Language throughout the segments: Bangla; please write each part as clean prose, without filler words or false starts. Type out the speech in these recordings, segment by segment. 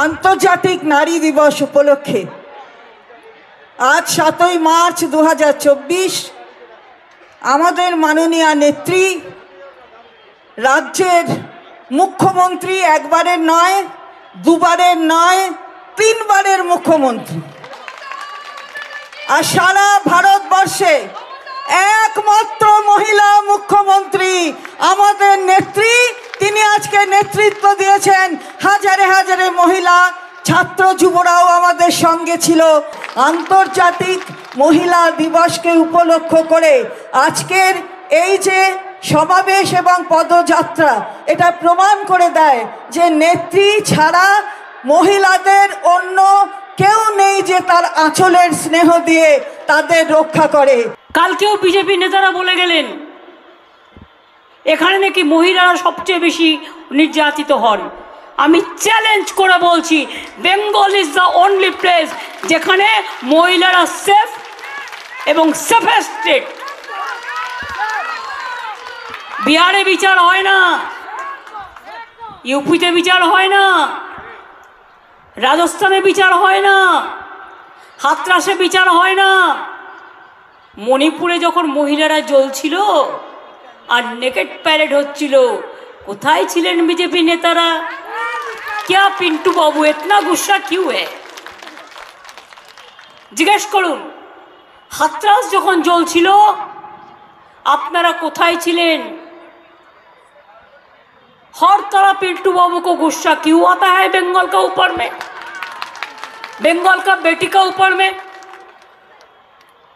আন্তর্জাতিক নারী দিবস উপলক্ষে আজ 7ই মার্চ 2024 আমাদের মাননীয় নেত্রী রাজ্যের মুখ্যমন্ত্রী একবারের নয়, দুবারের নয়, তিনবারের মুখ্যমন্ত্রী, আর সারা ভারতবর্ষে একমাত্র মহিলা মুখ্যমন্ত্রী আমাদের নেত্রী। তিনি আজকে নেতৃত্ব দিয়েছেন। হাজারে হাজারে মহিলা ছাত্র যুবরাও আমাদের সঙ্গে ছিল। আন্তর্জাতিক মহিলা দিবসকে উপলক্ষ করে আজকের এই যে সমাবেশ এবং পদযাত্রা, এটা প্রমাণ করে দেয় যে নেত্রী ছাড়া মহিলাদের অন্য কেউ নেই যে তার আঁচলের স্নেহ দিয়ে তাদের রক্ষা করে। কালকেও বিজেপি নেতারা বলে গেলেন এখানে নাকি মহিলারা সবচেয়ে বেশি নির্যাতিত হন। আমি চ্যালেঞ্জ করে বলছি, Bengal is the only place যেখানে মহিলারা সেফ এবং সেফেস্ট স্টেট। বিহারে বিচার হয় না, ইউপিতে বিচার হয় না, রাজস্থানে বিচার হয় না, হাতরাসে বিচার হয় না। মণিপুরে যখন মহিলারা জ্বলছিল আর নেকেট প্যারেড হচ্ছিল, কোথায় ছিলেন বিজেপি নেতারা? क्या पिंटू बाबू इतना गुस्सा क्यों है? জিজ্ঞেস করুন, হাতরাস যখন জ্বলছিল আপনারা কোথায় ছিলেন? हर तरह पिंटू बाबू को गुस्सा क्यों आता है बंगाल का ऊपर में, बंगाल का बेटी का ऊपर में?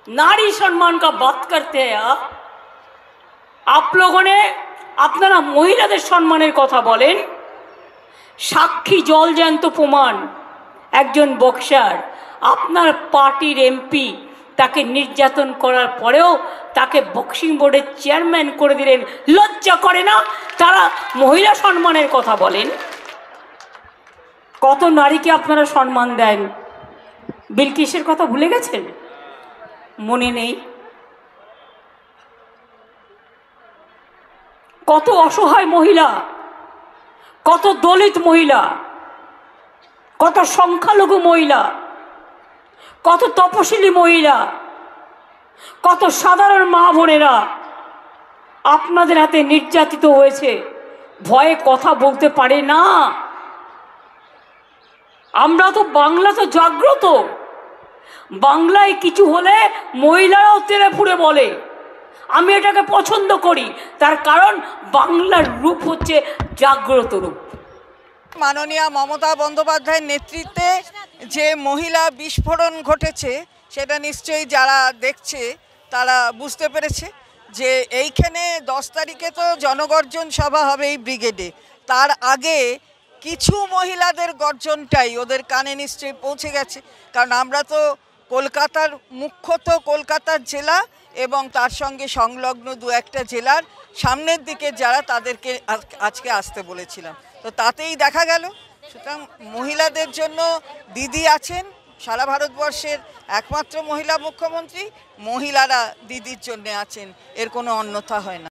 नारी सम्मान का बात करते हैं आप लोगों ने। আপনারা মহিলাদের সম্মানের কথা বলেন, সাক্ষী জল জ্যান্ত প্রমাণ একজন বক্সার, আপনার পার্টির এমপি তাকে নির্যাতন করার পরেও তাকে বক্সিং বোর্ডের চেয়ারম্যান করে দিলেন। লজ্জা করে না? তারা মহিলা সম্মানের কথা বলেন। কত নারীকে আপনারা সম্মান দেন? বিলকিসের কথা ভুলে গেছেন? মনে নেই? কত অসহায় মহিলা, কত দলিত মহিলা, কত সংখ্যালঘু মহিলা, কত তপশিলি মহিলা, কত সাধারণ মা বোনেরা আপনাদের হাতে নির্যাতিত হয়েছে, ভয়ে কথা বলতে পারে না। আমরা তো বাংলা তো জাগ্রত, বাংলায় কিছু হলে মহিলারাও তেড়ে ফুড়ে বলে। আমি এটাকে পছন্দ করি, তার কারণ বাংলার রূপ হচ্ছে জাগ্রত রূপ। মাননীয় মমতা বন্দ্যোপাধ্যায়ের নেতৃত্বে যে মহিলা বিস্ফোরণ ঘটেছে সেটা নিশ্চয়ই যারা দেখছে তারা বুঝতে পেরেছে যে এইখানে 10 তারিখে তো জনগর্জন সভা হবে এই ব্রিগেডে। তার আগে কিছু মহিলাদের গর্জনটাই ওদের কানে নিশ্চয়ই পৌঁছে গেছে, কারণ আমরা তো কলকাতার মুখ্যত কলকাতার জেলা এবং তার সঙ্গে সংলগ্ন 2-1টা জেলার সামনের দিকে যারা তাদেরকে আজকে আসতে বলেছিলাম, তো তাতেই দেখা গেল। সুতরাং মহিলাদের জন্য দিদি আছেন, সারা ভারতবর্ষের একমাত্র মহিলা মুখ্যমন্ত্রী, মহিলারা দিদির জন্য আছেন, এর কোনো অন্যথা হয় না।